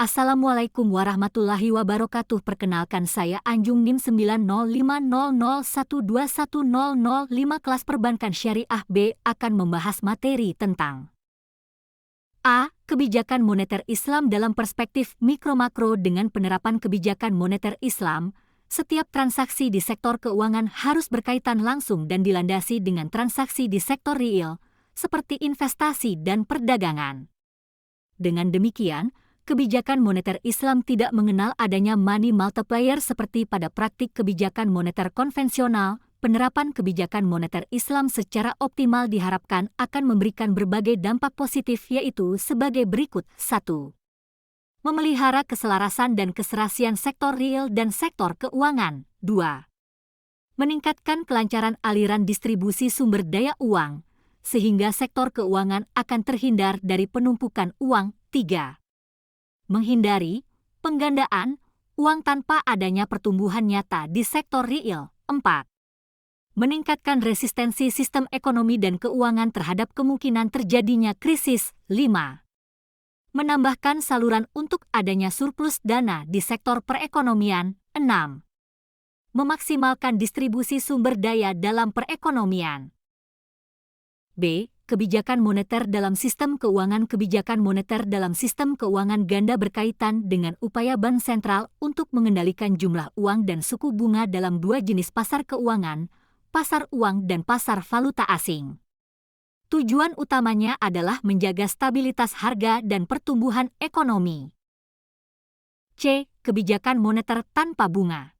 Assalamualaikum warahmatullahi wabarakatuh. Perkenalkan saya Anjung NIM 90500121005. Kelas Perbankan Syariah B akan membahas materi tentang A. Kebijakan moneter Islam dalam perspektif mikro-makro. Dengan penerapan kebijakan moneter Islam, setiap transaksi di sektor keuangan harus berkaitan langsung dan dilandasi dengan transaksi di sektor real, seperti investasi dan perdagangan. Dengan demikian, kebijakan moneter Islam tidak mengenal adanya money multiplier seperti pada praktik kebijakan moneter konvensional. Penerapan kebijakan moneter Islam secara optimal diharapkan akan memberikan berbagai dampak positif, yaitu sebagai berikut. 1. Memelihara keselarasan dan keserasian sektor real dan sektor keuangan. 2. Meningkatkan kelancaran aliran distribusi sumber daya uang, sehingga sektor keuangan akan terhindar dari penumpukan uang. 3. Menghindari penggandaan uang tanpa adanya pertumbuhan nyata di sektor real. 4. Meningkatkan resistensi sistem ekonomi dan keuangan terhadap kemungkinan terjadinya krisis. 5. Menambahkan saluran untuk adanya surplus dana di sektor perekonomian. 6. Memaksimalkan distribusi sumber daya dalam perekonomian. B. Kebijakan moneter dalam sistem keuangan. Kebijakan moneter dalam sistem keuangan ganda berkaitan dengan upaya bank sentral untuk mengendalikan jumlah uang dan suku bunga dalam dua jenis pasar keuangan, pasar uang dan pasar valuta asing. Tujuan utamanya adalah menjaga stabilitas harga dan pertumbuhan ekonomi. C. Kebijakan moneter tanpa bunga.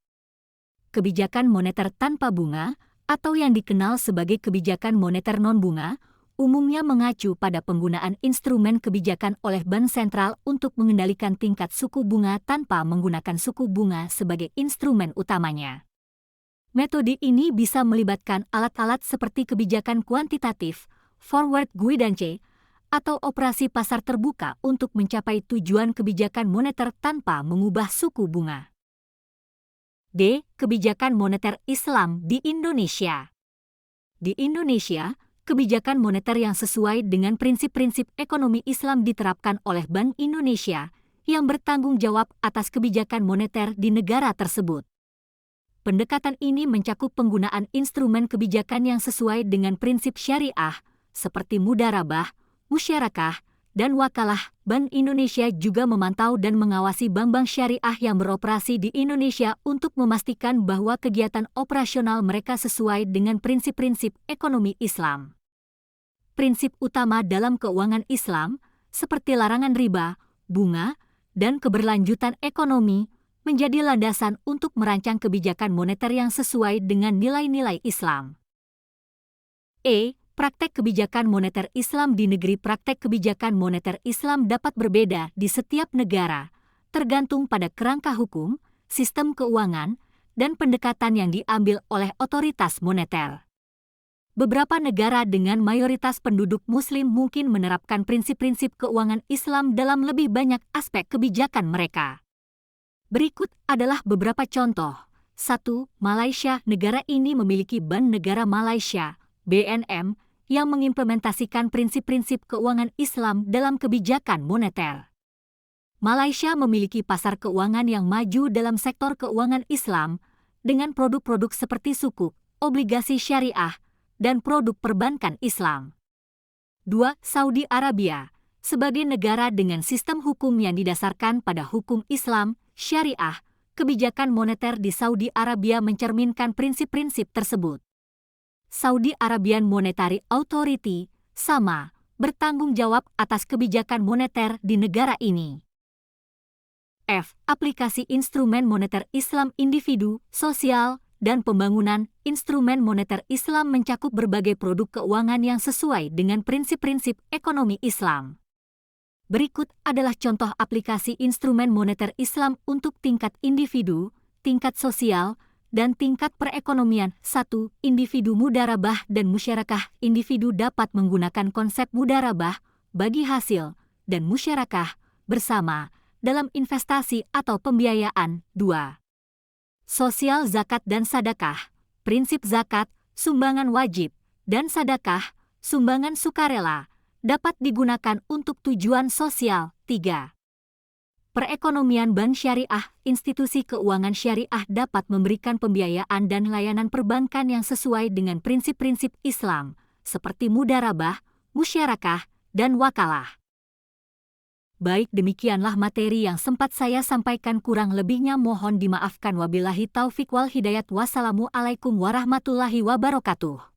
Kebijakan moneter tanpa bunga, atau yang dikenal sebagai kebijakan moneter non-bunga, umumnya mengacu pada penggunaan instrumen kebijakan oleh bank sentral untuk mengendalikan tingkat suku bunga tanpa menggunakan suku bunga sebagai instrumen utamanya. Metode ini bisa melibatkan alat-alat seperti kebijakan kuantitatif, forward guidance, atau operasi pasar terbuka untuk mencapai tujuan kebijakan moneter tanpa mengubah suku bunga. D. Kebijakan moneter Islam di Indonesia. Di Indonesia, kebijakan moneter yang sesuai dengan prinsip-prinsip ekonomi Islam diterapkan oleh Bank Indonesia yang bertanggung jawab atas kebijakan moneter di negara tersebut. Pendekatan ini mencakup penggunaan instrumen kebijakan yang sesuai dengan prinsip syariah, seperti mudharabah, musyarakah, dan wakalah. Bank Indonesia juga memantau dan mengawasi bank-bank syariah yang beroperasi di Indonesia untuk memastikan bahwa kegiatan operasional mereka sesuai dengan prinsip-prinsip ekonomi Islam. Prinsip utama dalam keuangan Islam, seperti larangan riba, bunga, dan keberlanjutan ekonomi, menjadi landasan untuk merancang kebijakan moneter yang sesuai dengan nilai-nilai Islam. E. Praktek kebijakan moneter Islam di negeri. Praktek kebijakan moneter Islam dapat berbeda di setiap negara, tergantung pada kerangka hukum, sistem keuangan, dan pendekatan yang diambil oleh otoritas moneter. Beberapa negara dengan mayoritas penduduk Muslim mungkin menerapkan prinsip-prinsip keuangan Islam dalam lebih banyak aspek kebijakan mereka. Berikut adalah beberapa contoh. 1. Malaysia. Negara ini memiliki Bank Negara Malaysia, BNM, yang mengimplementasikan prinsip-prinsip keuangan Islam dalam kebijakan moneter. Malaysia memiliki pasar keuangan yang maju dalam sektor keuangan Islam dengan produk-produk seperti sukuk, obligasi syariah, dan produk perbankan Islam. 2. Saudi Arabia. Sebagai negara dengan sistem hukum yang didasarkan pada hukum Islam, syariah, kebijakan moneter di Saudi Arabia mencerminkan prinsip-prinsip tersebut. Saudi Arabian Monetary Authority, sama, bertanggung jawab atas kebijakan moneter di negara ini. F. Aplikasi instrumen moneter Islam individu, sosial, dan pembangunan. Instrumen moneter Islam mencakup berbagai produk keuangan yang sesuai dengan prinsip-prinsip ekonomi Islam. Berikut adalah contoh aplikasi instrumen moneter Islam untuk tingkat individu, tingkat sosial, dan tingkat perekonomian. 1. Individu mudharabah dan musyarakah. Individu dapat menggunakan konsep mudharabah, bagi hasil, dan musyarakah bersama dalam investasi atau pembiayaan. 2. Sosial zakat dan sedekah. Prinsip zakat, sumbangan wajib, dan sedekah, sumbangan sukarela, dapat digunakan untuk tujuan sosial. 3. perekonomian bank syariah, institusi keuangan syariah dapat memberikan pembiayaan dan layanan perbankan yang sesuai dengan prinsip-prinsip Islam, seperti mudharabah, musyarakah, dan wakalah. Baik, demikianlah materi yang sempat saya sampaikan, kurang lebihnya mohon dimaafkan. Wabillahi taufik wal hidayat. Wassalamualaikum warahmatullahi wabarakatuh.